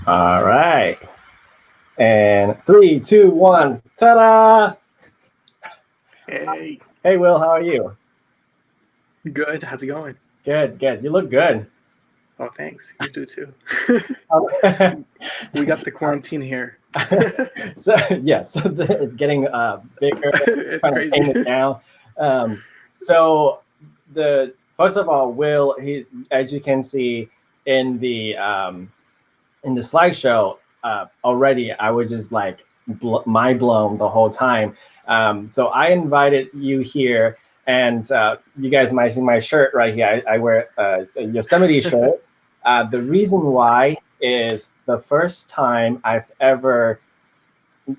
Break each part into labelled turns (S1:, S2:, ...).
S1: All right. And 3, 2, 1, ta-da!
S2: Hey,
S1: Hey, Will, how are you?
S2: good. How's it going?
S1: Good, good. You look good.
S2: Oh, thanks. You do too.
S1: Um,
S2: We got the quarantine here.
S1: so, yes, it's getting bigger,
S2: It's
S1: trying to tame
S2: crazy.
S1: it down. Um, so, first of all, Will, as you can see in the slideshow already, I was just like mind blown the whole time. So I invited you here, and you guys might see my shirt right here. I wear a Yosemite shirt. The reason why is the first time I've ever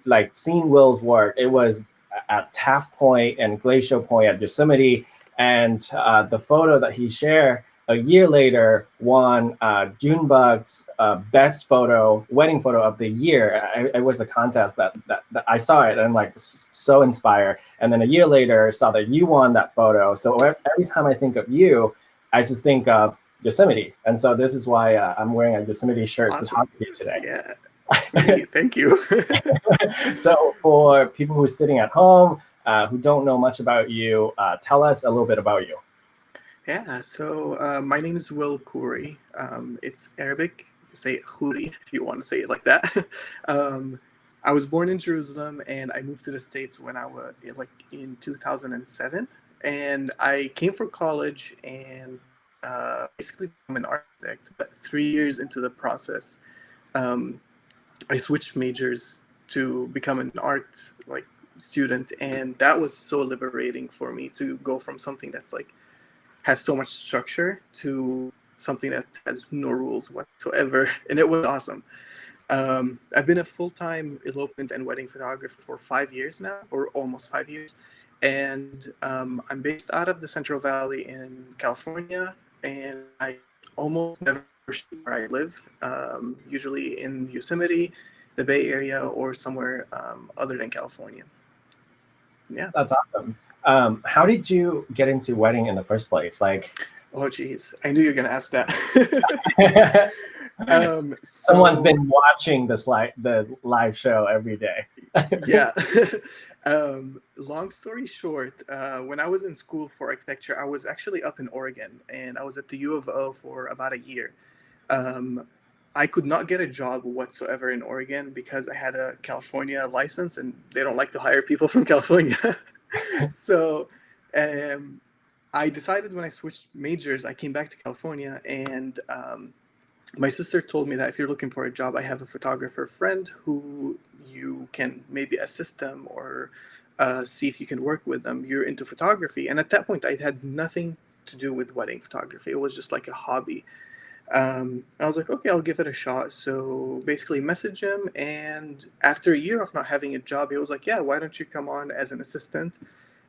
S1: like seen Will's work. It was at Taft Point and Glacial Point at Yosemite, and the photo that he shared a year later won Junebug's best photo, wedding photo of the year. It was a contest that I saw it and I'm like so inspired. And then a year later, saw that you won that photo. So every time I think of you, I just think of Yosemite. And so this is why I'm wearing a Yosemite shirt to
S2: Awesome.
S1: talk to you today.
S2: Yeah, sweet. Thank you.
S1: So for people who are sitting at home, who don't know much about you, tell us a little bit about you.
S2: Yeah, so my name is Will Khoury. It's Arabic. You say Khoury if you want to say it like that. um, I was born in Jerusalem and I moved to the States when I was like in 2007. And I came for college and basically I'm an architect. But 3 years into the process, um, I switched majors to become an art like student, and that was so liberating for me to go from something that's like has so much structure to something that has no rules whatsoever, and it was awesome. I've been a full-time elopement and wedding photographer for 5 years now, or almost 5 years, and I'm based out of the Central Valley in California, and I almost never shoot where I live, usually in Yosemite, the Bay Area, or somewhere other than California. Yeah.
S1: That's awesome. How did you get into wedding in the first place? Like,
S2: Oh, geez. I knew you were going to ask that.
S1: someone's
S2: So
S1: been watching the live show every day.
S2: yeah. Long story short, when I was in school for architecture, I was actually up in Oregon, and I was at the U of O for about a year. Um, I could not get a job whatsoever in Oregon because I had a California license, and they don't like to hire people from California. So um, I decided when I switched majors, I came back to California, and my sister told me that if you're looking for a job, I have a photographer friend who you can maybe assist them or see if you can work with them. You're into photography. And at that point, I had nothing to do with wedding photography. It was just like a hobby. I was like, okay, I'll give it a shot. So basically, message him. And after a year of not having a job, he was like, yeah, why don't you come on as an assistant?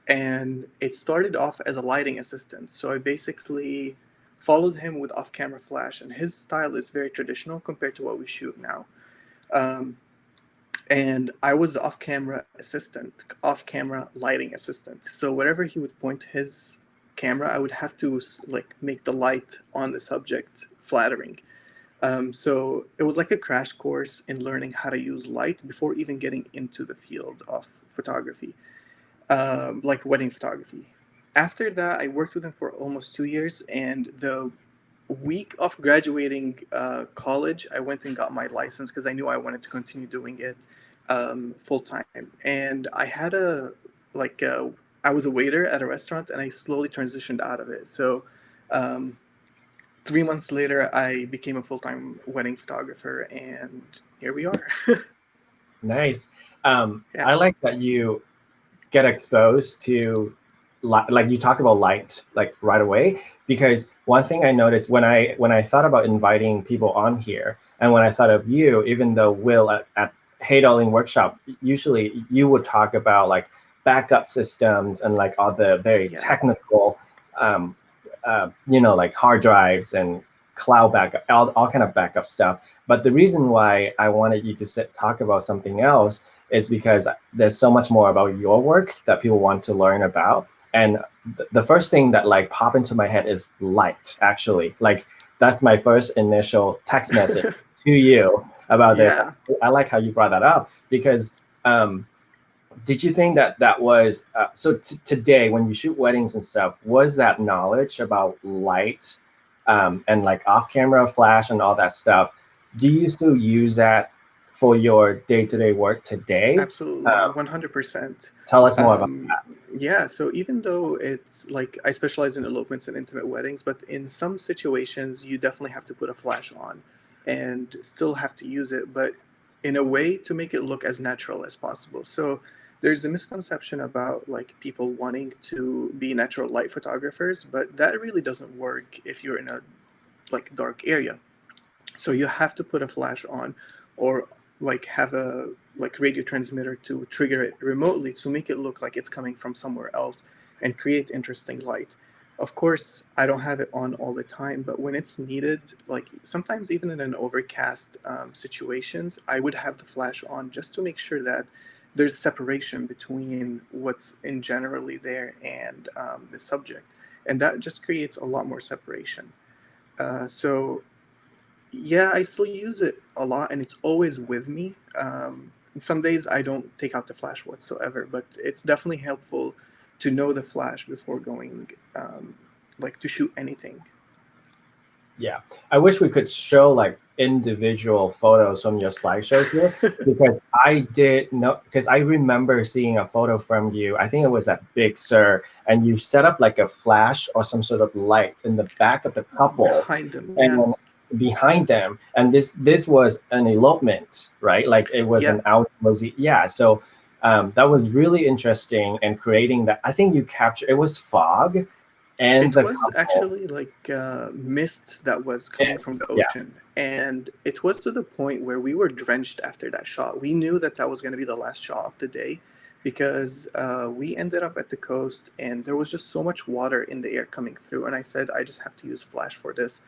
S2: And it started off as a lighting assistant. So I basically followed him with off-camera flash, and his style is very traditional compared to what we shoot now. Um, and I was the off-camera assistant, off-camera lighting assistant. So wherever he would point his camera, I would have to like make the light on the subject flattering. So it was like a crash course in learning how to use light before even getting into the field of photography, like wedding photography. After that, I worked with him for almost 2 years, and the week of graduating college, I went and got my license because I knew I wanted to continue doing it full time. And I had like, I was a waiter at a restaurant, and I slowly transitioned out of it. So, um, 3 months later, I became a full time wedding photographer, and here we are.
S1: Nice.
S2: Yeah.
S1: I like that you get exposed to like you talk about light like right away, because one thing I noticed when I thought about inviting people on here, and when I thought of you, even though Will at Haydolling workshop, usually you would talk about like backup systems and like all the very
S2: Yeah.
S1: technical um, like hard drives and cloud backup, all kind of backup stuff. But the reason why I wanted you to talk about something else is because there's so much more about your work that people want to learn about. And the first thing that like pop into my head is light, actually. Like that's my first initial text message to you. about this.
S2: Yeah,
S1: I like how you brought that up because did you think that that was so today when you shoot weddings and stuff, was that knowledge about light and like off-camera flash and all that stuff, do you still use that for your day-to-day work today?
S2: absolutely, 100%.
S1: Tell us more about
S2: Um, yeah, so even though it's like I specialize in elopements and intimate weddings, but in some situations you definitely have to put a flash on and still have to use it, but in a way to make it look as natural as possible. So there's a misconception about like people wanting to be natural light photographers, but that really doesn't work if you're in a like dark area. So you have to put a flash on or like have a like radio transmitter to trigger it remotely to make it look like it's coming from somewhere else and create interesting light. Of course, I don't have it on all the time, but when it's needed, like sometimes even in an overcast situations, I would have the flash on just to make sure that there's separation between what's in generally there and the subject, and that just creates a lot more separation. So yeah, I still use it a lot, and it's always with me. And some days I don't take out the flash whatsoever, but it's definitely helpful to know the flash before going, like to shoot anything.
S1: Yeah, I wish we could show like individual photos from your slideshow here because I did know because I remember seeing a photo from you. I think it was at Big Sur, and you set up like a flash or some sort of light in the back of the couple,
S2: Behind them,
S1: and
S2: yeah,
S1: then behind them, and this was an elopement, right? Like it was
S2: yeah.
S1: an outdoorsy, yeah. So that was really interesting and creating that. I think you captured it was fog and
S2: It
S1: the
S2: was
S1: couple.
S2: actually like mist that was coming
S1: And,
S2: from the
S1: yeah,
S2: ocean. And it was to the point where we were drenched after that shot. We knew that that was going to be the last shot of the day because we ended up at the coast and there was just so much water in the air coming through. And I said, I just have to use flash for this.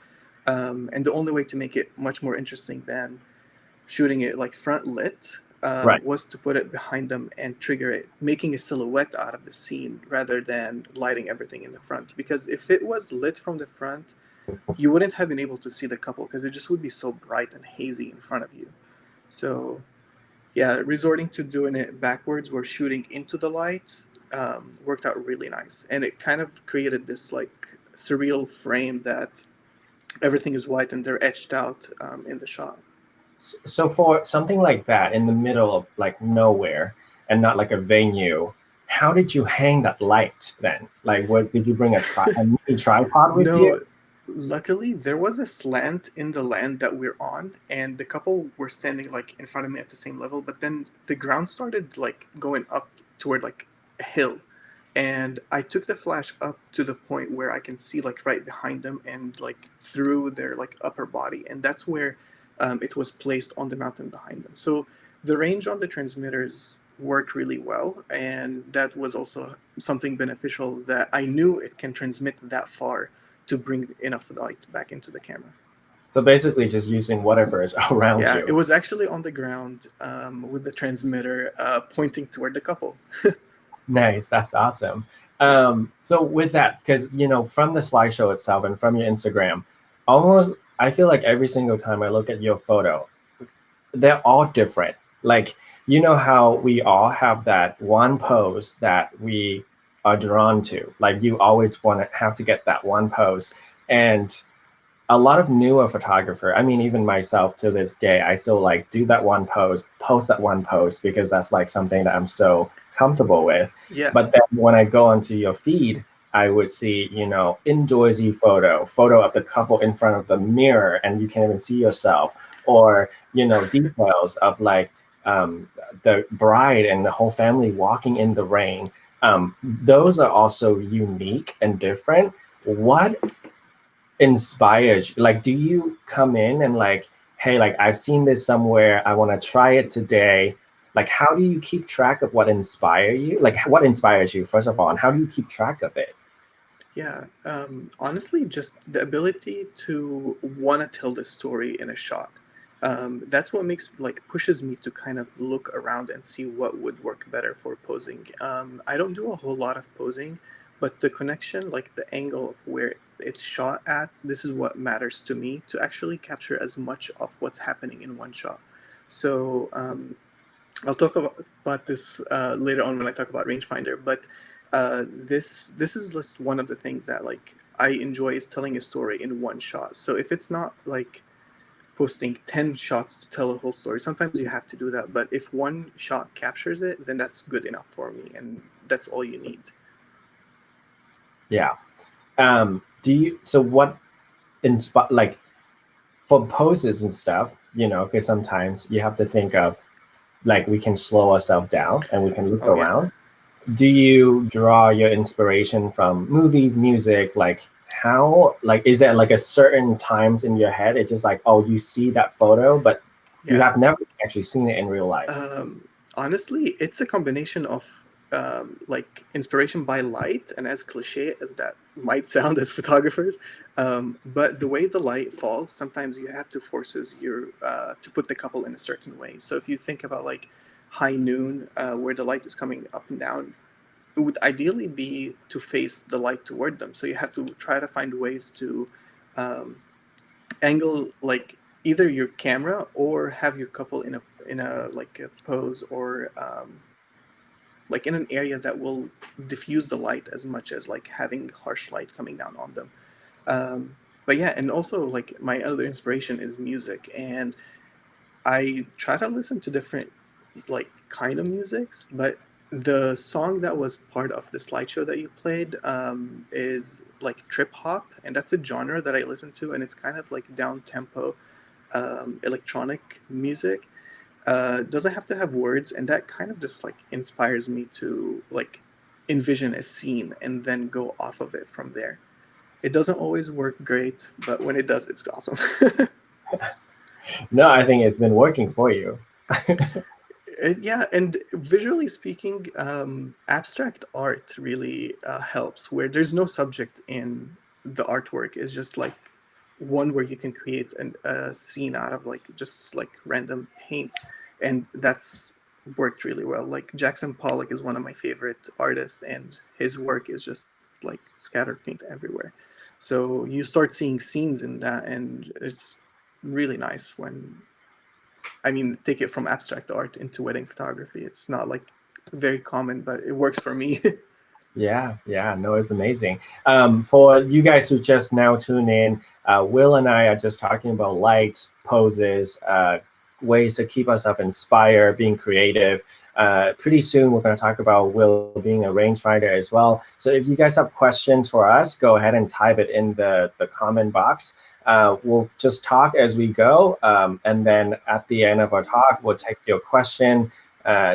S2: And the only way to make it much more interesting than shooting it like front lit
S1: right.
S2: was to put it behind them and trigger it, making a silhouette out of the scene rather than lighting everything in the front. Because if it was lit from the front, you wouldn't have been able to see the couple because it just would be so bright and hazy in front of you. So, yeah, resorting to doing it backwards, where shooting into the light worked out really nice. And it kind of created this like surreal frame that everything is white and they're etched out in the shot.
S1: So for something like that in the middle of like nowhere and not like a venue, how did you hang that light then? Like, what did you bring a mini tripod with you?
S2: No, luckily there was a slant in the land that we're on, and the couple were standing like in front of me at the same level. But then the ground started like going up toward like a hill, and I took the flash up to the point where I can see like right behind them and like through their like upper body, and that's where it was placed on the mountain behind them. So the range on the transmitters worked really well, and that was also something beneficial that I knew it can transmit that far to bring enough light back into the camera.
S1: So basically, just using whatever is around
S2: Yeah, it
S1: you.
S2: was actually on the ground with the transmitter pointing toward the couple.
S1: Nice, that's awesome. So with that, because from the slideshow itself and from your Instagram, almost I feel like every single time I look at your photo, they're all different. Like, you know how we all have that one pose that we are drawn to. Like you always want to have to get that one pose. And a lot of newer photographer, I mean, even myself to this day, I still like do that one post that one post because that's like something that I'm so comfortable with.
S2: Yeah,
S1: But then when I go onto your feed, I would see, indoorsy photo of the couple in front of the mirror and you can't even see yourself, or, details of like the bride and the whole family walking in the rain. Those are also unique and different. What inspires you? Like, do you come in and like, hey, like I've seen this somewhere, I want to try it today? Like, how do you keep track of what inspire you? Like, what inspires you, first of all, and how do you keep track of it?
S2: yeah. Honestly, just the ability to want to tell the story in a shot. That's what makes like pushes me to kind of look around and see what would work better for posing. I don't do a whole lot of posing, but the connection, like the angle of where it's shot at, this is what matters to me, to actually capture as much of what's happening in one shot. So I'll talk about this later on when I talk about Rangefinder. But this is just one of the things that like I enjoy, is telling a story in one shot. So if it's not like posting 10 shots to tell a whole story, sometimes you have to do that. But if one shot captures it, then that's good enough for me, and that's all you need.
S1: Yeah. So what inspire, like, for poses and stuff, you know, because sometimes you have to think of, like, we can slow ourselves down and we can look
S2: Oh yeah.
S1: around. Do you draw your inspiration from movies, music? Like, how, like, is there like a certain times in your head it's just like, oh, you see that photo but you
S2: Yeah.
S1: have never actually seen it in real life?
S2: Honestly, it's a combination of like inspiration by light, and as cliche as that might sound as photographers, but the way the light falls, sometimes you have to forces your to put the couple in a certain way. So if you think about like high noon, where the light is coming up and down, it would ideally be to face the light toward them. So you have to try to find ways to um, angle like either your camera or have your couple in a like a pose, or like in an area that will diffuse the light as much as like having harsh light coming down on them. But yeah, and also like my other inspiration is music, and I try to listen to different like kind of musics, but the song that was part of the slideshow that you played is like trip hop, and that's a genre that I listen to, and it's kind of like down tempo electronic music. Doesn't have to have words, and that kind of just like inspires me to like envision a scene and then go off of it from there. It doesn't always work great, but when it does, it's awesome.
S1: No, I think it's been working for you.
S2: Yeah, and visually speaking, abstract art really helps, where there's no subject in the artwork. It's just like one where you can create a scene out of like just like random paint, and that's worked really well. Like Jackson Pollock is one of my favorite artists, and his work is just like scattered paint everywhere. So you start seeing scenes in that, and it's really nice when, I mean, take it from abstract art into wedding photography. It's not like very common, but it works for me.
S1: Yeah, yeah, no, it's amazing. For you guys who just now tune in, Will and I are just talking about lights, poses, ways to keep ourselves inspired, being creative. Pretty soon, we're going to talk about Will being a rangefinder as well. So if you guys have questions for us, go ahead and type it in the comment box. We'll just talk as we go. And then at the end of our talk, we'll take your question.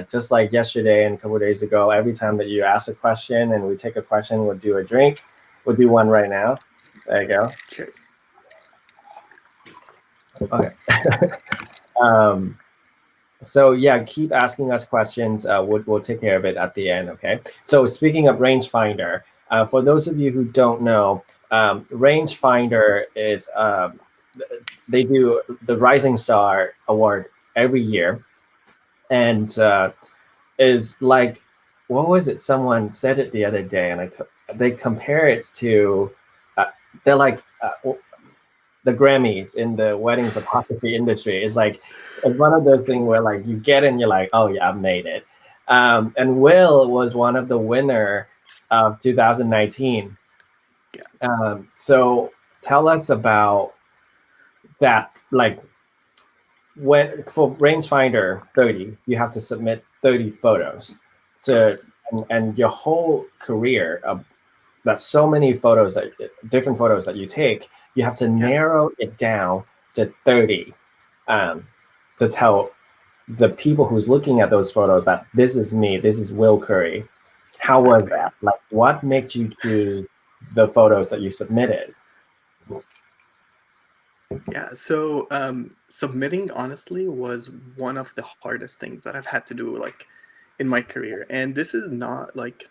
S1: Just like yesterday and a couple of days ago, every time that you ask a question and we take a question, we'll do a drink. We'll do one right now. There you go.
S2: Cheers.
S1: Okay. um, so yeah, keep asking us questions. We'll take care of it at the end. Okay. So speaking of rangefinder, for those of you who don't know, rangefinder is they do the Rising Star Award every year, and is like, what was it? Someone said it the other day, and they compare it to, they're like the Grammys in the wedding photography industry. It's one of those things where like you get in, you're like, oh yeah, I've made it. And Will was one of the winner of 2019.
S2: Yeah.
S1: So tell us about that. Like, when for rangefinder 30, you have to submit 30 photos to,
S2: Correct.
S1: and your whole career, that's so many photos, that different photos that you take, you have to
S2: Yeah.
S1: narrow it down to 30, um, to tell the people who's looking at those photos that this is me, this is Will Khoury. How was
S2: Exactly.
S1: that? Like, what made you choose the photos that you submitted?
S2: Yeah. So submitting honestly was one of the hardest things that I've had to do like in my career. And this is not like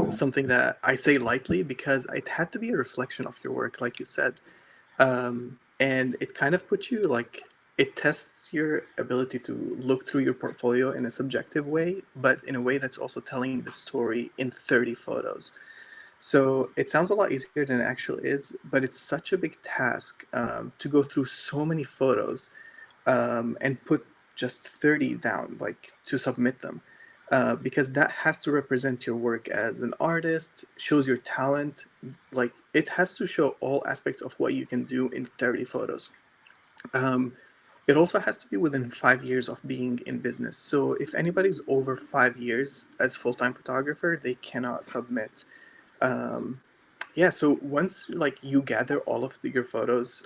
S2: something that I say lightly, because it had to be a reflection of your work, like you said. And it kind of puts you like, it tests your ability to look through your portfolio in a subjective way, but in a way that's also telling the story in 30 photos. So it sounds a lot easier than it actually is, but it's such a big task to go through so many photos and put just 30 down, like to submit them. Because that has to represent your work as an artist, shows your talent. Like it has to show all aspects of what you can do in 30 photos. Um, it also has to be within 5 years of being in business. So if anybody's over 5 years as full-time photographer, they cannot submit. Um, yeah, so once like you gather all of your photos,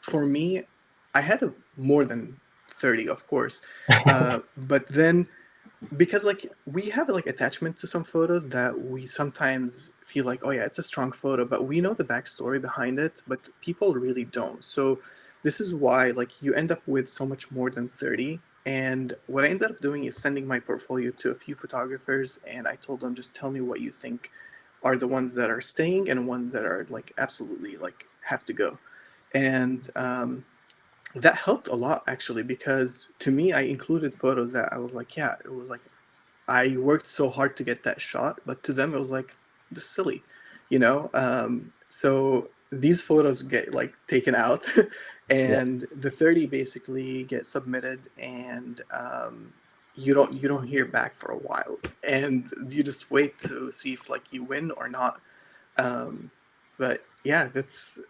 S2: for me, I had more than 30, of course. But then because like we have like attachment to some photos that we sometimes feel like, oh yeah, it's a strong photo, but we know the backstory behind it, but people really don't. So this is why like you end up with so much more than 30. And what I ended up doing is sending my portfolio to a few photographers, and I told them, just tell me what you think are the ones that are staying and ones that are like absolutely like have to go. And that helped a lot actually, because to me I included photos that I was like, yeah, it was like I worked so hard to get that shot, but to them it was like, this is silly, you know. So these photos get like taken out
S1: Yeah.
S2: and the 30 basically get submitted, and you don't hear back for a while, and you just wait to see if like you win or not. um, but yeah, that's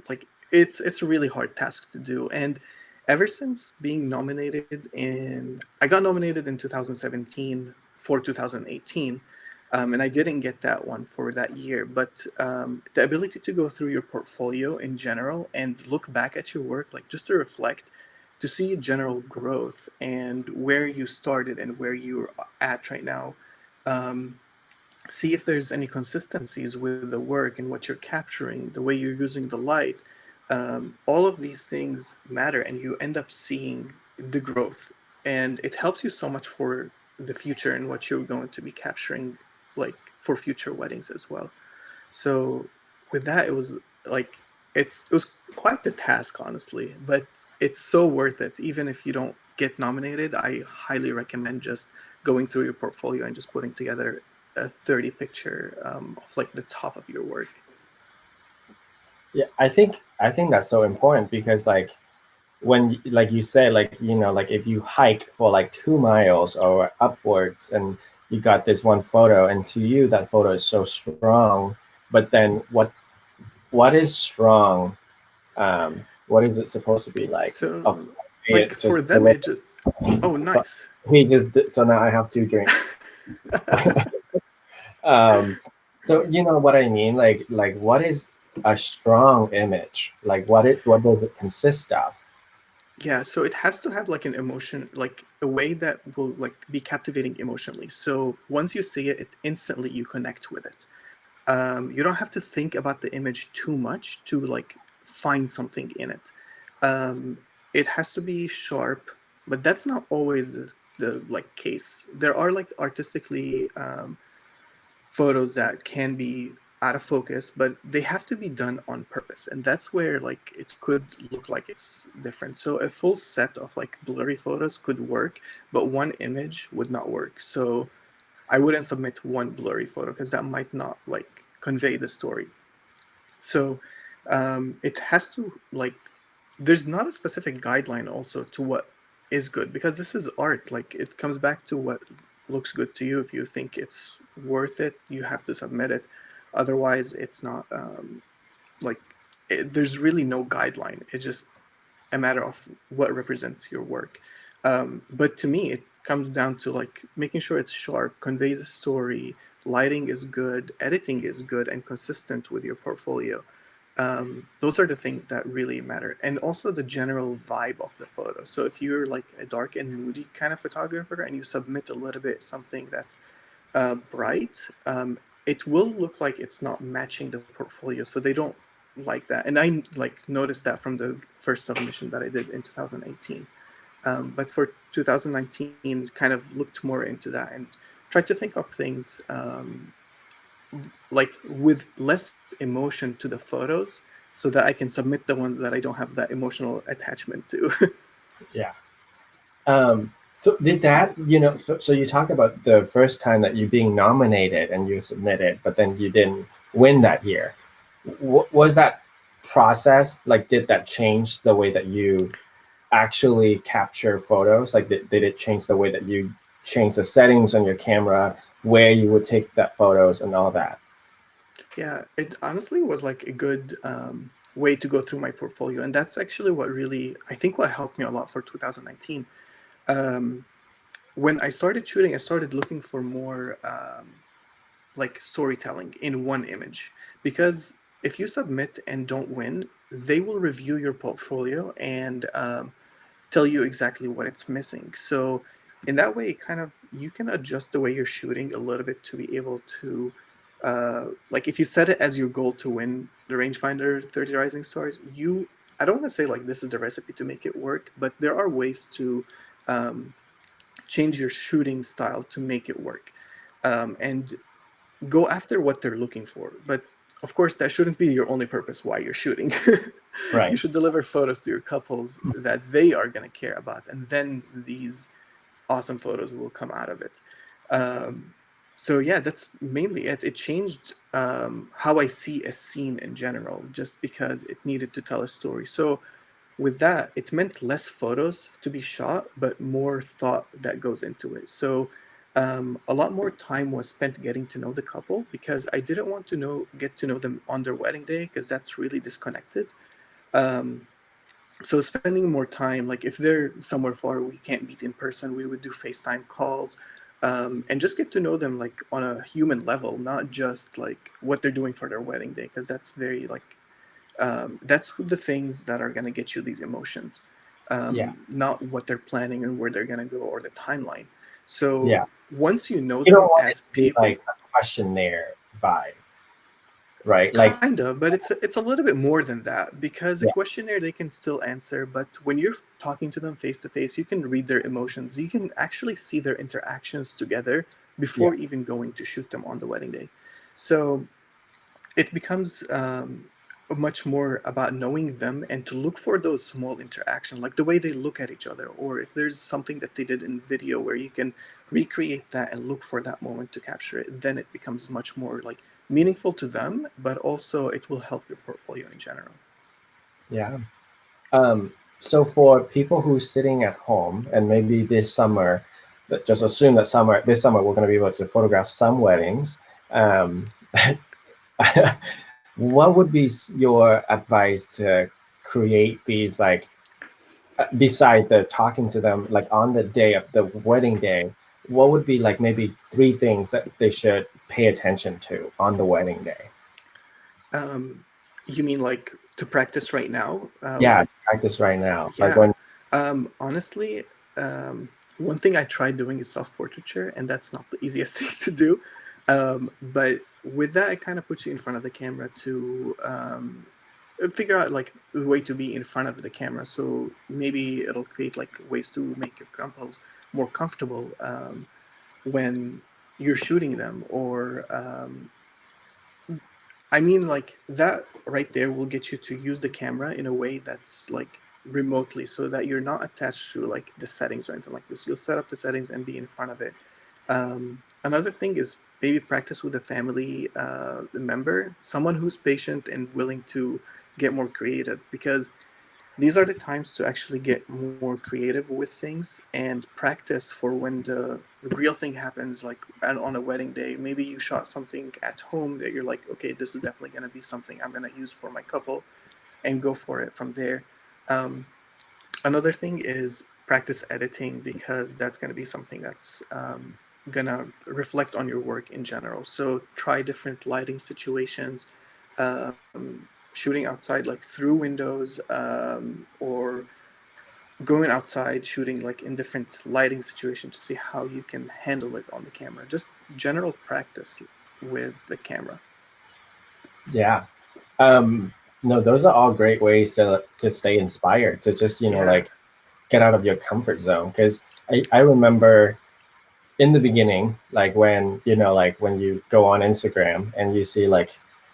S2: like it's a really hard task to do. And ever since being nominated in, I got nominated in 2017 for 2018, and I didn't get that one for that year. But the ability to go through your portfolio in general and look back at your work, like just to reflect, to see general growth and where you started and where you're at right now. Um, See if there's any consistencies with the work and what you're capturing, the way you're using the light. All of these things matter, and you end up seeing the growth. And it helps you so much for the future and what you're going to be capturing, like for future weddings as well. So with that, it was like it was quite the task, honestly, but it's so worth it. Even if you don't get nominated, I highly recommend just going through your portfolio and just putting together a 30 picture of like the top of your work.
S1: Yeah, I think that's so important because like when like you said, like like if you hike for like 2 miles or upwards and you got this one photo, and to you that photo is so strong, but then what is strong? What is it supposed to be like? Oh,
S2: So like
S1: it just
S2: for them, it just, oh,
S1: so
S2: nice.
S1: so now I have 2 drinks. um so you know what I mean, like what is a strong image, like what does it consist of?
S2: Yeah, so it has to have like an emotion, like a way that will like be captivating emotionally. So once you see it, it instantly you connect with it. You don't have to think about the image too much to like find something in it. It has to be sharp, but that's not always the like case. There are like artistically photos that can be out of focus, but they have to be done on purpose, and that's where like it could look like it's different. So a full set of like blurry photos could work, but one image would not work. So I wouldn't submit one blurry photo because that might not like convey the story. So it has to like, there's not a specific guideline also to what is good, because this is art. Like it comes back to what looks good to you. If you think it's worth it, you have to submit it. Otherwise, it's not like there's really no guideline. It's just a matter of what represents your work. But to me, it comes down to like making sure it's sharp, conveys a story, lighting is good, editing is good, and consistent with your portfolio. Those are the things that really matter, and also the general vibe of the photo. So if you're like a dark and moody kind of photographer and you submit a little bit something that's bright, it will look like it's not matching the portfolio. So they don't like that. And I like noticed that from the first submission that I did in 2018. But for 2019, kind of looked more into that and tried to think of things like with less emotion to the photos, so that I can submit the ones that I don't have that emotional attachment to.
S1: Yeah. So did that, so you talk about the first time that you being nominated and you submitted, but then you didn't win that year. Was that process, like, did that change the way that you actually capture photos? Like, did it change the way that you change the settings on your camera, where you would take that photos and all that?
S2: Yeah, it honestly was like a good way to go through my portfolio, and that's actually what really, I think, what helped me a lot for 2019. Um, when I started shooting, I started looking for more like storytelling in one image, because if you submit and don't win, they will review your portfolio and tell you exactly what it's missing. So in that way, kind of you can adjust the way you're shooting a little bit to be able to like if you set it as your goal to win the Rangefinder 30 Rising Stars, you, I don't want to say like this is the recipe to make it work, but there are ways to um, change your shooting style to make it work. And go after what they're looking for. But of course, that shouldn't be your only purpose why you're shooting. You
S1: Right.
S2: should deliver photos to your couples that they are going to care about, and then these awesome photos will come out of it. Um, so yeah, that's mainly it. It changed how I see a scene in general, just because it needed to tell a story. So with that, it meant less photos to be shot, but more thought that goes into it. So a lot more time was spent getting to know the couple, because I didn't want to get to know them on their wedding day, because that's really disconnected. Um, so spending more time, like if they're somewhere far, we can't meet in person, we would do FaceTime calls, and just get to know them like on a human level, not just like what they're doing for their wedding day, because that's very like that's the things that are going to get you these emotions,
S1: Yeah.
S2: not what they're planning and where they're going to go or the timeline. So
S1: Yeah.
S2: once you know
S1: You don't
S2: them
S1: want it
S2: as
S1: to be
S2: people,
S1: like a questionnaire vibe, right? Like,
S2: kind of, but it's a little bit more than that, because a
S1: yeah,
S2: questionnaire they can still answer, but when you're talking to them face to face, you can read their emotions, you can actually see their interactions together
S1: yeah,
S2: before even going to shoot them on the wedding day. So it becomes much more about knowing them, and to look for those small interaction, like the way they look at each other, or if there's something that they did in video where you can recreate that and look for that moment to capture it, then it becomes much more like meaningful to them, but also it will help your portfolio in general.
S1: yeah. So for people who's sitting at home and maybe this summer, just assume that this summer we're going to be able to photograph some weddings. Um, what would be your advice to create these, like, beside the talking to them, like on the day of the wedding day, what would be like maybe 3 things that they should pay attention to on the wedding day?
S2: um, you mean like to practice right now?
S1: Yeah, to practice right now. Like
S2: Yeah.
S1: when,
S2: Honestly, one thing I tried doing is self-portraiture, and that's not the easiest thing to do. But with that, it kind of puts you in front of the camera to figure out like the way to be in front of the camera. So maybe it'll create like ways to make your couples more comfortable when you're shooting them, or I mean, like that right there will get you to use the camera in a way that's like remotely, so that you're not attached to like the settings or anything like this. You'll set up the settings and be in front of it. Another thing is maybe practice with a family member, someone who's patient and willing to get more creative, because these are the times to actually get more creative with things and practice for when the real thing happens, like on a wedding day. Maybe you shot something at home that you're like, okay, this is definitely going to be something I'm going to use for my couple, and go for it from there. um, Another thing is practice editing, because that's going to be something that's going to reflect on your work in general. So try different lighting situations, shooting outside like through windows, or going outside shooting like in different lighting situations to see how you can handle it on the camera. Just general practice with the camera.
S1: yeah. Um, no, those are all great ways to stay inspired, to just,
S2: Yeah.
S1: like, get out of your comfort zone. Because I remember in the beginning, like when, like when you go on Instagram and you see like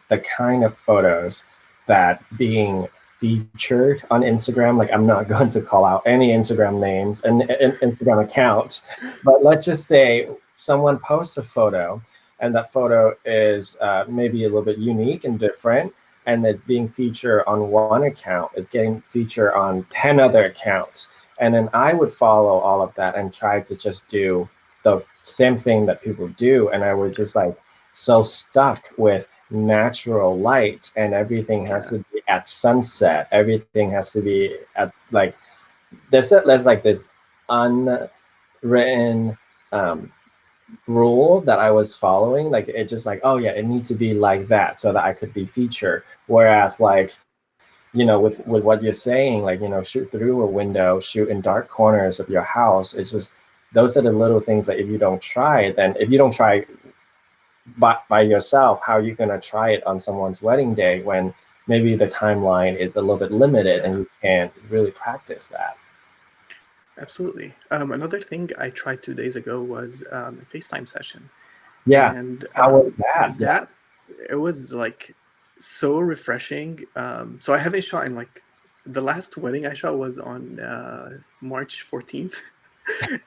S1: the kind of photos that being featured on Instagram. Like, I'm not going to call out any Instagram names and Instagram accounts, but let's just say someone posts a photo, and that photo is maybe a little bit unique and different, and it's being featured on one account, it's getting featured on 10 other accounts. And then I would follow all of that and try to just do the same thing that people do. And I would just like so stuck with natural light, and everything has to be at sunset. Everything has to be at like there's like this unwritten rule that I was following. Like it just like, oh yeah, it needs to be like that so that I could be featured. Whereas like, with what you're saying, like, shoot through a window, shoot in dark corners of your house. It's just those are the little things that if you don't try, then if you don't try by yourself, how are you gonna try it on someone's wedding day when maybe the timeline is a little bit limited and you can't really practice that?
S2: Absolutely. Another thing I tried 2 days ago was a FaceTime session.
S1: Yeah.
S2: And
S1: how was that?
S2: That it was like so refreshing. So I haven't shot in like the last wedding I shot was on March 14th.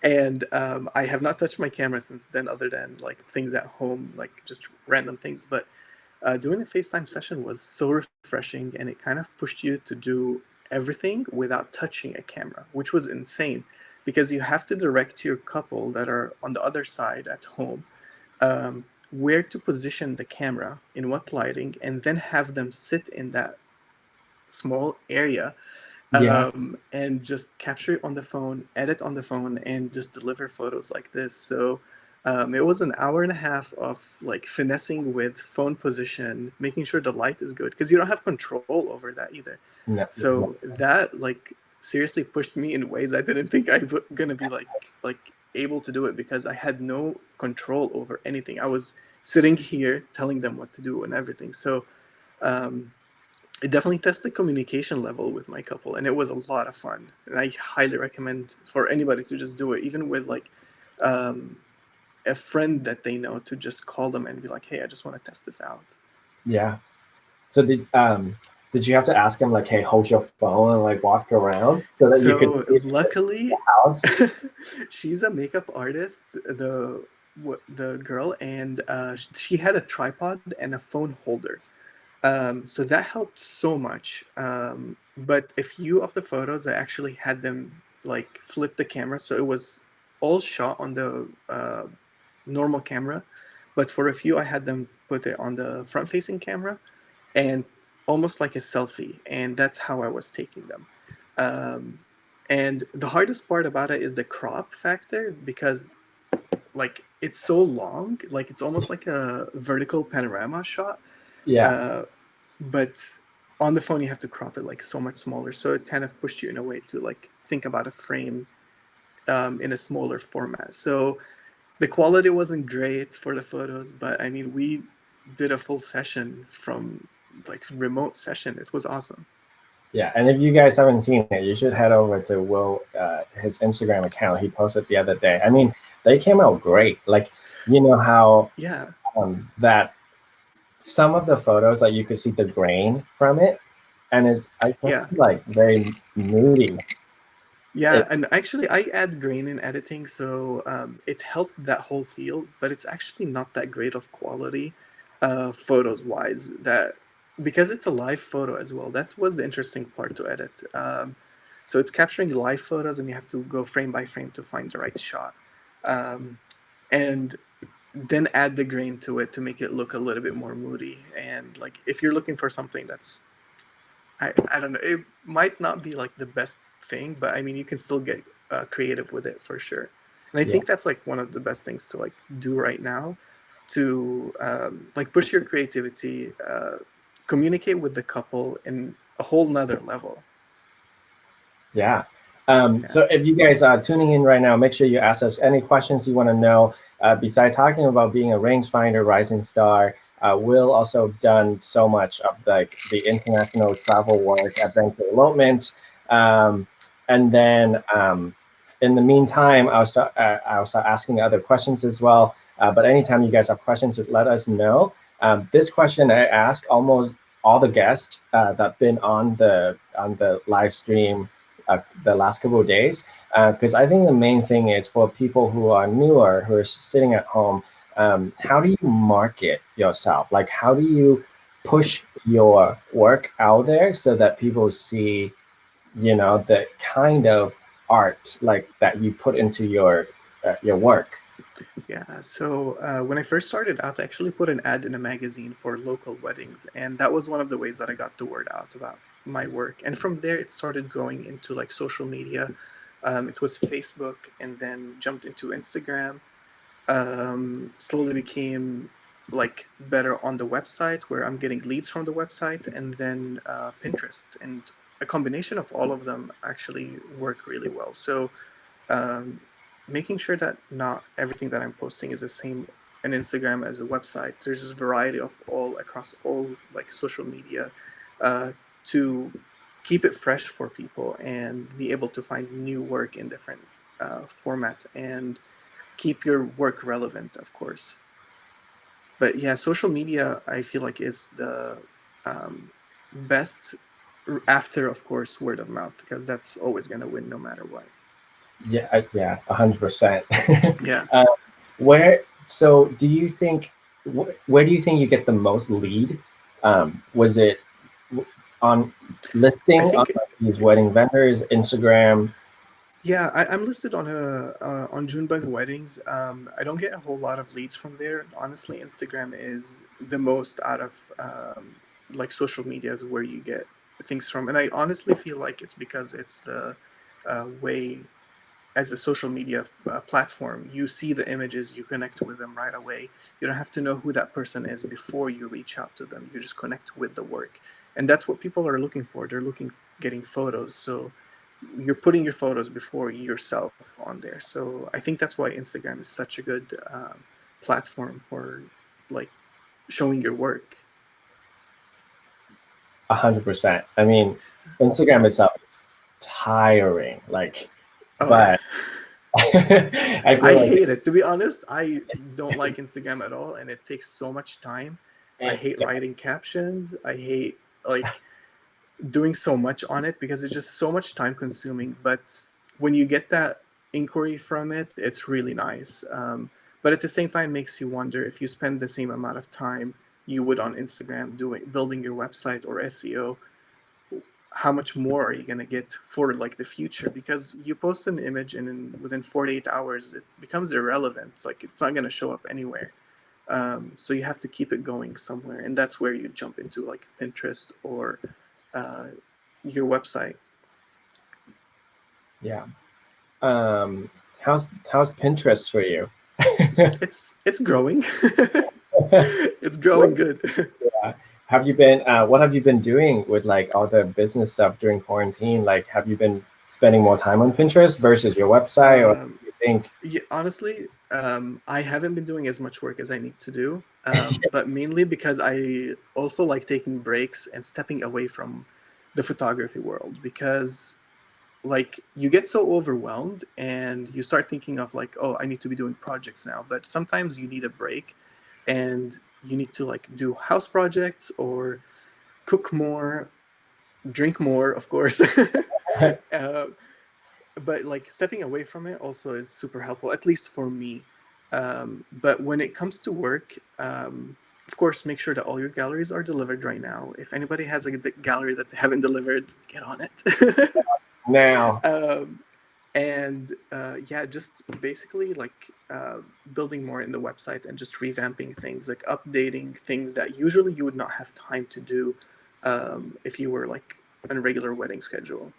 S2: And I have not touched my camera since then, other than like things at home, like just random things. But doing a FaceTime session was so refreshing, and it kind of pushed you to do everything without touching a camera, which was insane, because you have to direct your couple that are on the other side at home where to position the camera, in what lighting, and then have them sit in that small area and just capture it on the phone, edit on the phone, and just deliver photos like this. So it was an hour and a half of like finessing with phone position, making sure the light is good, because you don't have control over that either. So that like seriously pushed me in ways I didn't think I was gonna be like able to do it, because I had no control over anything. I was sitting here telling them what to do and everything. So it definitely tested communication level with my couple, and it was a lot of fun. And I highly recommend for anybody to just do it, even with like a friend that they know, to just call them and be like, hey, I just want to test this out.
S1: Yeah. So did you have to ask him like, hey, hold your phone and like walk around so that you could
S2: luckily
S1: the house?
S2: She's a makeup artist, the girl, and she had a tripod and a phone holder. So that helped so much. But a few of the photos, I actually had them like flip the camera, so it was all shot on the normal camera, but for a few I had them put it on the front-facing camera, and almost like a selfie, and that's how I was taking them. And the hardest part about it is the crop factor, because like it's so long, like it's almost like a vertical panorama shot. But on the phone you have to crop it like so much smaller, so it kind of pushed you in a way to like think about a frame in a smaller format. So the quality wasn't great for the photos, but I mean, we did a full session from like remote session. It was awesome.
S1: Yeah, and if you guys haven't seen it, you should head over to Will, his Instagram account. He posted the other day. I mean, they came out great. Like, how that some of the photos, like you could see the grain from it, and it's like very moody.
S2: And actually I add grain in editing, so it helped that whole feel, but it's actually not that great of quality photos wise, that because it's a live photo as well. That was the interesting part to edit. So it's capturing live photos, and you have to go frame by frame to find the right shot, and then add the grain to it to make it look a little bit more moody. And like if you're looking for something that's I don't know, it might not be like the best thing, but I mean, you can still get creative with it for sure. And I think that's like one of the best things to like do right now, to like push your creativity, communicate with the couple in a whole nother level.
S1: So if you guys are tuning in right now, make sure you ask us any questions you want to know. Besides talking about being a rangefinder rising star, Will also done so much of the international travel work, adventure elopement, and then in the meantime, I'll start asking other questions as well. But anytime you guys have questions, just let us know. This question I ask almost all the guests that been on the live stream the last couple of days, because I think the main thing is for people who are newer, who are sitting at home, how do you market yourself? Like, how do you push your work out there so that people see, the kind of art like that you put into your work?
S2: Yeah, so when I first started out, I actually put an ad in a magazine for local weddings, and that was one of the ways that I got the word out about my work. And from there, it started going into like social media. It was Facebook, and then jumped into Instagram. Slowly became like better on the website, where I'm getting leads from the website, and then Pinterest, and a combination of all of them actually work really well. So um, making sure that not everything that I'm posting is the same on Instagram as a website. There's a variety of all across all like social media uh, to keep it fresh for people and be able to find new work in different formats and keep your work relevant, of course. But yeah, social media I feel like is the um, best after, of course, word of mouth, because that's always going to win no matter what.
S1: Yeah, 100%.
S2: Yeah.
S1: uh, so do you think, where do you think you get the most lead? Was it on
S2: I
S1: listing on
S2: think,
S1: like these wedding vendors, Instagram?
S2: yeah, I'm listed on Junebug Weddings. I don't get a whole lot of leads from there. Honestly, Instagram is the most out of like social media where you get things from, and I honestly feel like it's because it's the way, as a social media platform, you see the images, you connect with them right away. You don't have to know who that person is before you reach out to them. You just connect with the work, and that's what people are looking for. They're looking, getting photos. So you're putting your photos before yourself on there. So I think that's why Instagram is such a good platform for like showing your work.
S1: 100%. I mean, Instagram itself is tiring, like,
S2: Oh yeah.
S1: but I
S2: I
S1: feel like
S2: hate it. To be honest, I don't like Instagram at all, and it takes so much time. I
S1: it,
S2: hate writing captions. I hate like doing so much on it because it's just so much time consuming. But when you get that inquiry from it, it's really nice. But at the same time, makes you wonder if you spend the same amount of time you would on Instagram doing building your website or SEO, how much more are you going to get for like the future, because you post an image and within 48 hours it becomes irrelevant, like it's not going to show up anywhere. So you have to keep it going somewhere, and that's where you jump into like Pinterest or uh, your website.
S1: yeah. How's Pinterest for you?
S2: It's growing. It's growing good.
S1: Yeah. Have you been, what have you been doing with like all the business stuff during quarantine? Like, have you been spending more time on Pinterest versus your website, or
S2: um,
S1: do you think?
S2: Yeah, honestly, I haven't been doing as much work as I need to do, but mainly because I also like taking breaks and stepping away from the photography world, because like you get so overwhelmed and you start thinking of like, oh, I need to be doing projects now, but sometimes you need a break and you need to like do house projects or cook more, drink more, of course. uh, but like stepping away from it also is super helpful, at least for me. But when it comes to work, of course, make sure that all your galleries are delivered right now. If anybody has a gallery that they haven't delivered, get on it.
S1: Now,
S2: um, and yeah, just basically like building more in the website and just revamping things, like updating things that usually you would not have time to do if you were like on a regular wedding schedule.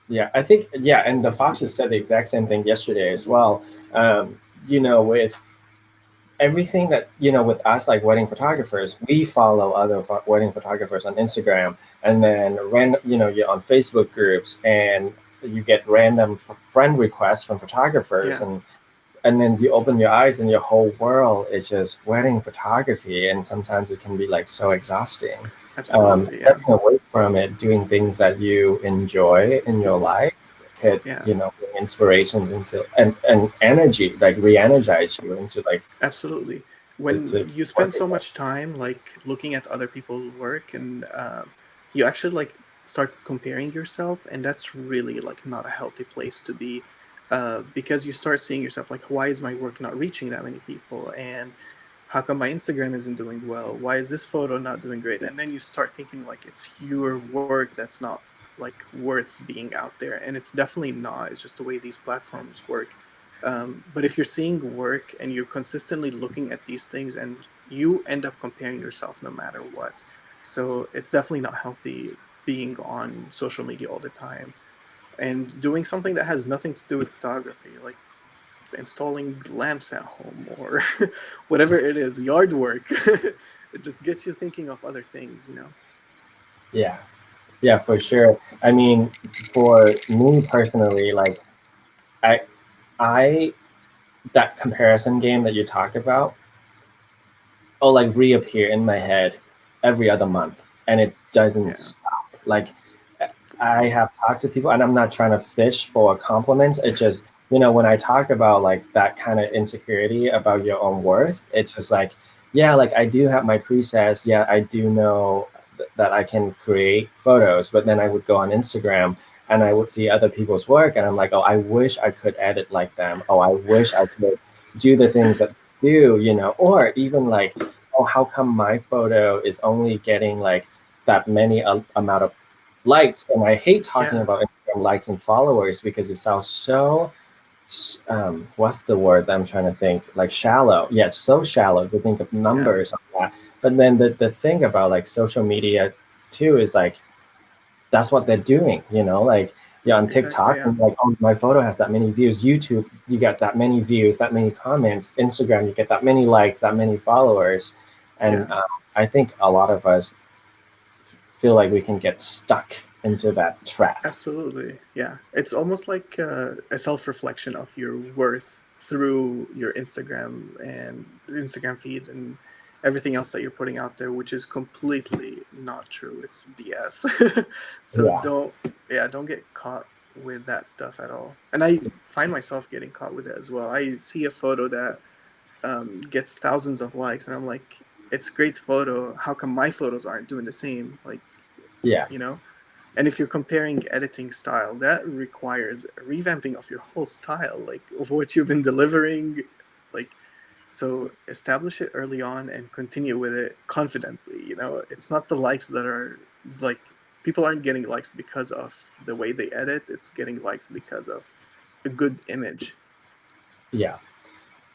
S1: yeah, I think, yeah, and the Foxes said the exact same thing yesterday as well. With everything that, with us, like wedding photographers, we follow other wedding photographers on Instagram, and then you're on Facebook groups, and you get random friend requests from photographers,
S2: Yeah,
S1: and then you open your eyes and your whole world is just wedding photography, and sometimes it can be like so exhausting.
S2: absolutely. Yeah,
S1: Stepping away from it, doing things that you enjoy in your life could,
S2: yeah,
S1: bring inspiration into, and energy, like re-energize you into like.
S2: absolutely. when
S1: to
S2: you spend
S1: work
S2: so
S1: with.
S2: much time like looking at other people's work, and you actually like start comparing yourself, and that's really like not a healthy place to be, because you start seeing yourself like, why is my work not reaching that many people, and how come my Instagram isn't doing well, why is this photo not doing great, and then you start thinking like it's your work that's not like worth being out there, and it's definitely not. It's just the way these platforms work. But if you're seeing work and you're consistently looking at these things, and you end up comparing yourself no matter what. So it's definitely not healthy being on social media all the time and doing something that has nothing to do with photography, like installing lamps at home or whatever it is, yard work. It just gets you thinking of other things, you know?
S1: Yeah, yeah, for sure. I mean, for me personally, like I I that comparison game that you talk about will like reappear in my head every other month, and it doesn't
S2: Yeah.
S1: stop. Like I have talked to people, and I'm not trying to fish for compliments. It just, when I talk about like that kind of insecurity about your own worth, it's just like, yeah, like I do have my presets. Yeah, I do know that I can create photos, but then I would go on Instagram and I would see other people's work, and I'm like, oh, I wish I could edit like them. Oh, I wish I could do the things that they do, or even like, oh, how come my photo is only getting like that many amount of likes? And I hate talking
S2: Yeah.
S1: about Instagram likes and followers because it sounds so what's the word that I'm trying to think, like shallow. Yeah, it's so shallow to think of
S2: Yeah.
S1: numbers on that. But then the thing about like social media too is like that's what they're doing, like, yeah, on
S2: Exactly.
S1: TikTok,
S2: Yeah.
S1: and like, oh, my photo has that many views. YouTube, you get that many views, that many comments. Instagram, you get that many likes, that many followers. And
S2: Yeah.
S1: I think a lot of us feel like we can get stuck into that trap.
S2: Absolutely. Yeah. It's almost like a self reflection of your worth through your Instagram feed and everything else that you're putting out there, which is completely not true. It's BS. So
S1: Yeah,
S2: don't get caught with that stuff at all. And I find myself getting caught with it as well. I see a photo that gets thousands of likes, and I'm like, it's a great photo. How come my photos aren't doing the same? Like,
S1: yeah,
S2: you know? And if you're comparing editing style, that requires a revamping of your whole style, like of what you've been delivering. Like, so establish it early on and continue with it confidently. It's not the likes that are like, people aren't getting likes because of the way they edit. It's getting likes because of a good image.
S1: yeah.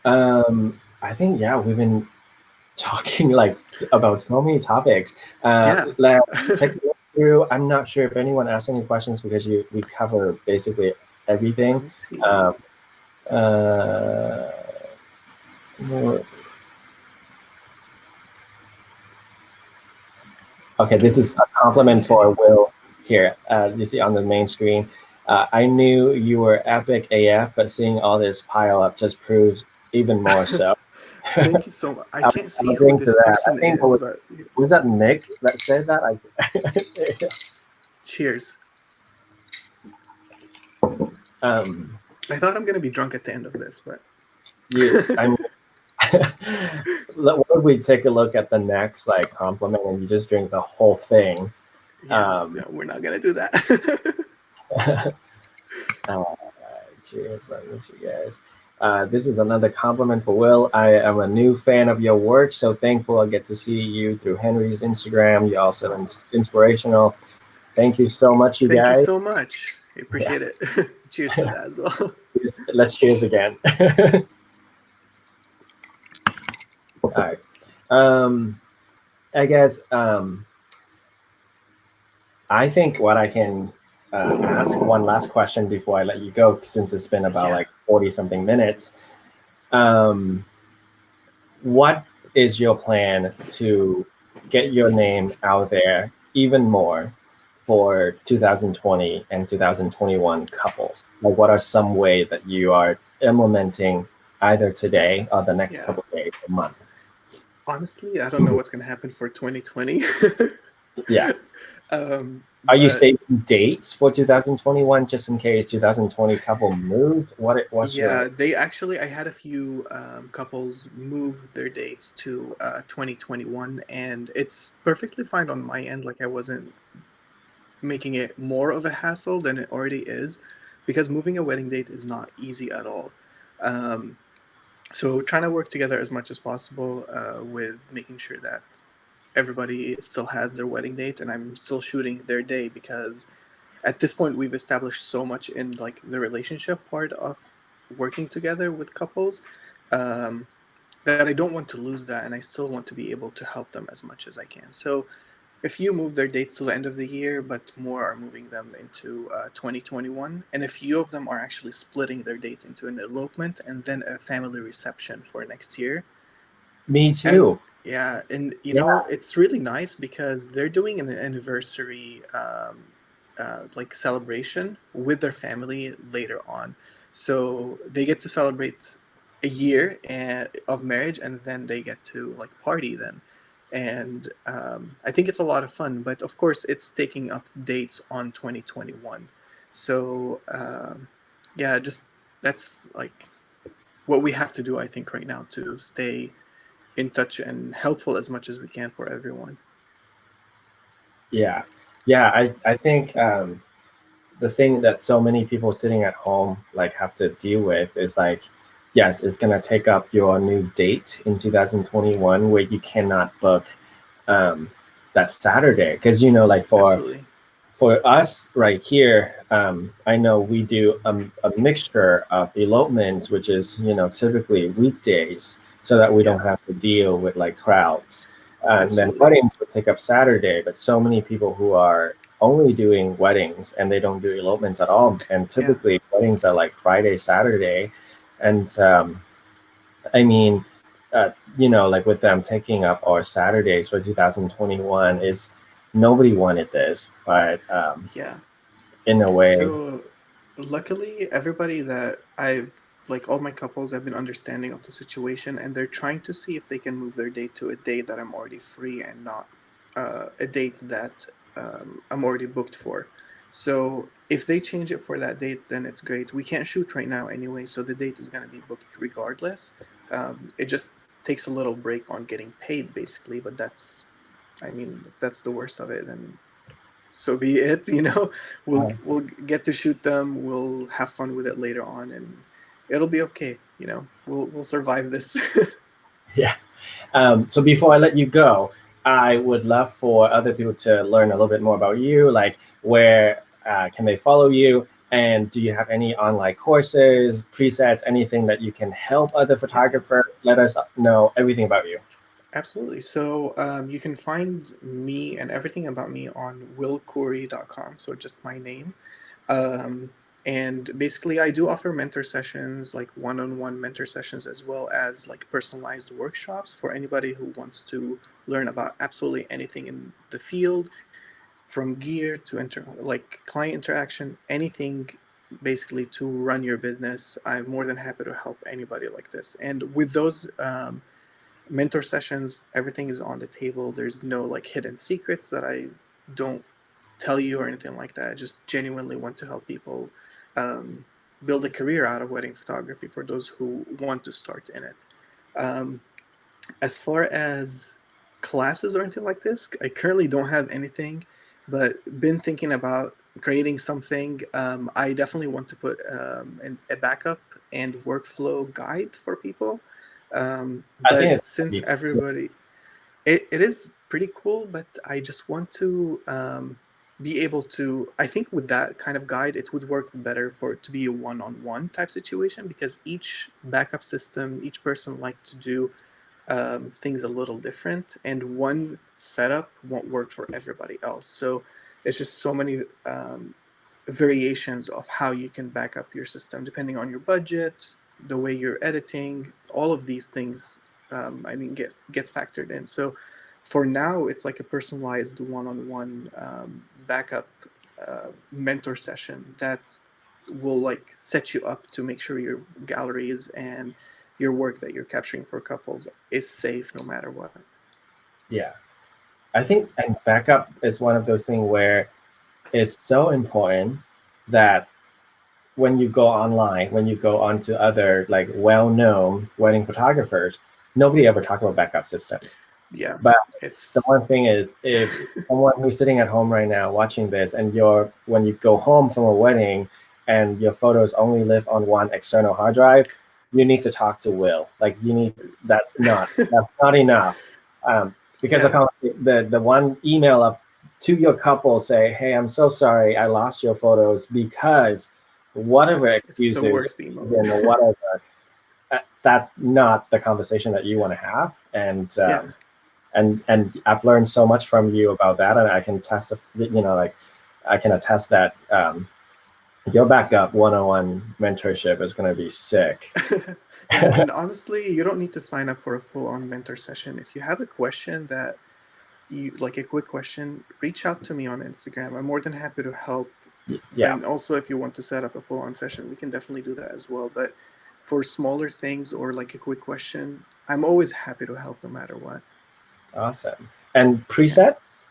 S1: I think, yeah, we've been talking like about so many topics.
S2: Yeah.
S1: Let's take a look through. I'm not sure if anyone asked any questions because we cover basically
S2: Let
S1: everything.
S2: me see.
S1: Um, uh, okay,
S2: Can
S1: this is
S2: you
S1: a compliment
S2: see
S1: for
S2: any?
S1: Will here. You see on the main screen. I knew you were epic AF, but seeing all this pile up just proves even more so.
S2: Thank you so much. I can't
S1: I'll
S2: see who
S1: bring to
S2: this
S1: that. I
S2: person
S1: think
S2: is, but
S1: was that Nick that said that?
S2: cheers.
S1: um,
S2: I thought I'm gonna be drunk at the end of this, but
S1: I mean, what if we take a look at the next like compliment and you just drink the whole thing?
S2: yeah,
S1: Um,
S2: no, we're not gonna do that.
S1: uh, cheers, I miss you guys. This is another compliment for Will. I am a new fan of your work, so thankful I get to see you through Henry's Instagram. You're also
S2: Oh,
S1: inspirational. Thank you so much, you
S2: thank you
S1: guys.
S2: so much. I
S1: Yeah,
S2: appreciate it. Cheers to that as well.
S1: let's cheers again. All right. I guess I think what I can ask one last question before I let you go, since it's been about
S2: Yeah.
S1: like 40 something minutes. Um, what is your plan to get your name out there even more for 2020 and 2021 couples? Like, what are some way that you are implementing either today or the next
S2: Yeah.
S1: couple of days or month?
S2: Honestly, I don't know what's gonna happen for 2020.
S1: Yeah,
S2: um,
S1: Are you
S2: But
S1: saving dates for 2021 just in case 2020 couple moved? What's your?
S2: yeah, they actually, I had a few couples move their dates to 2021, and it's perfectly fine on my end. Like, I wasn't making it more of a hassle than it already is, because moving a wedding date is not easy at all. Um, so trying to work together as much as possible with making sure that everybody still has their wedding date, and I'm still shooting their day, because at this point we've established so much in like the relationship part of working together with couples, um, that I don't want to lose that, and I still want to be able to help them as much as I can. So a few move their dates to the end of the year, but more are moving them into 2021, and a few of them are actually splitting their date into an elopement and then a family reception for next year.
S1: Me
S2: As
S1: too.
S2: yeah, and you
S1: Yeah.
S2: know, it's really nice because they're doing an anniversary like celebration with their family later on, so they get to celebrate a year of marriage, and then they get to like party then. And I think it's a lot of fun, but of course it's taking up dates on 2021. So yeah, just that's like what we have to do, I think, right now to stay in touch and helpful as much as we can for everyone.
S1: Yeah. Yeah. I think the thing that so many people sitting at home like have to deal with is like, yes, it's gonna take up your new date in 2021 where you cannot book um, that Saturday because like
S2: Absolutely.
S1: for us right here, I know we do a mixture of elopements, which is typically weekdays, so that we
S2: Yeah,
S1: don't have to deal with like crowds. And then
S2: absolutely.
S1: weddings would take up Saturday, but so many people who are only doing weddings and they don't do elopements at all. And
S2: Yeah,
S1: typically weddings are like Friday, Saturday, and I mean, like with them taking up our Saturdays for 2021 is nobody wanted this, but
S2: yeah.
S1: in a way,
S2: So luckily, everybody that I've like all my couples have been understanding of the situation, and they're trying to see if they can move their date to a day that I'm already free and not a date that I'm already booked for. So if they change it for that date, then it's great. We can't shoot right now anyway, so the date is going to be booked regardless. It just takes a little break on getting paid, basically, but that's, I mean, if that's the worst of it, then so be it. We'll get to shoot them. We'll have fun with it later on, and it'll be okay. We'll survive this.
S1: yeah. So before I let you go, I would love for other people to learn a little bit more about you, like where can they follow you? And do you have any online courses, presets, anything that you can help other
S2: Yeah,
S1: photographers? Let us know everything about you.
S2: absolutely. So you can find me and everything about me on willkhoury.com. So just my name. Um, and basically, I do offer mentor sessions, like one-on-one mentor sessions, as well as like personalized workshops for anybody who wants to learn about absolutely anything in the field, from gear to like client interaction, anything basically to run your business. I'm more than happy to help anybody like this. And with those mentor sessions, everything is on the table. There's no like hidden secrets that I don't tell you or anything like that. I just genuinely want to help people um, build a career out of wedding photography for those who want to start in it. Um, as far as classes or anything like this, I currently don't have anything, but been thinking about creating something. I definitely want to put a backup and workflow guide for people.
S1: I think
S2: But
S1: it's gonna
S2: since
S1: be cool.
S2: everybody, it is pretty cool, but I just want to be able to. I think with that kind of guide, it would work better for it to be a one-on-one type situation, because each backup system, each person like to do things a little different, and one setup won't work for everybody else. So it's just so many variations of how you can back up your system depending on your budget, the way you're editing, all of these things. I mean, gets factored in. So for now, it's like a personalized one-on-one backup mentor session that will like set you up to make sure your galleries and your work that you're capturing for couples is safe no matter what.
S1: Yeah. I think and backup is one of those things where is so important that when you go online, when you go onto other like well-known wedding photographers, nobody ever talk about backup systems.
S2: Yeah,
S1: But the
S2: it's
S1: one thing is, if someone who's sitting at home right now watching this, and when you go home from a wedding and your photos only live on one external hard drive, you need to talk to Will. Like that's not enough. Because
S2: yeah,
S1: the one email up to your couple say, hey, I'm so sorry, I lost your photos because whatever
S2: it's the
S1: excuses,
S2: worst emo.
S1: whatever, that's not the conversation that you want to have. And
S2: Yeah,
S1: and I've learned so much from you about that, and I can I can attest that your backup one-on-one mentorship is going to be sick.
S2: and honestly, you don't need to sign up for a full-on mentor session. If you have a question that you like, a quick question, reach out to me on Instagram. I'm more than happy to help.
S1: Yeah,
S2: And also, if you want to set up a full-on session, we can definitely do that as well. But for smaller things or like a quick question, I'm always happy to help no matter what.
S1: awesome. And
S2: Yeah.
S1: presets?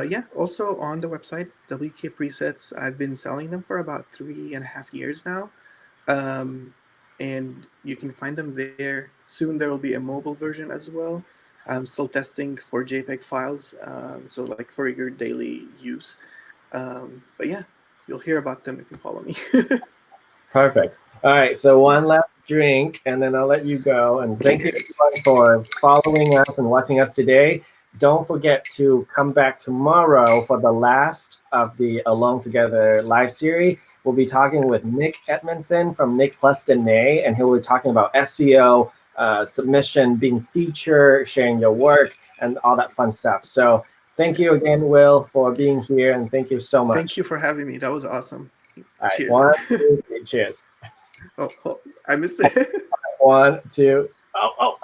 S2: Yeah, also on the website, WK Presets, I've been selling them for about 3.5 years now. Um, and you can find them there. Soon there will be a mobile version as well. I'm still testing for JPEG files, so like for your daily use. But yeah, you'll hear about them if you follow me.
S1: Perfect. All right, so one last drink, and then I'll let you go. And thank you
S2: Cheers.
S1: everyone for following us and watching us today. Don't forget to come back tomorrow for the last of the Alone Together live series. We'll be talking with Nick Edmondson from Nick Plus Dene, and he'll be talking about SEO, submission, being featured, sharing your work, and all that fun stuff. So thank you again, Will, for being here, and thank you so
S2: Thank
S1: much.
S2: you for having me. That was awesome.
S1: All right,
S2: Cheers,
S1: one,
S2: man.
S1: two, three, cheers.
S2: Oh, I missed it.
S1: 1, 2. Oh.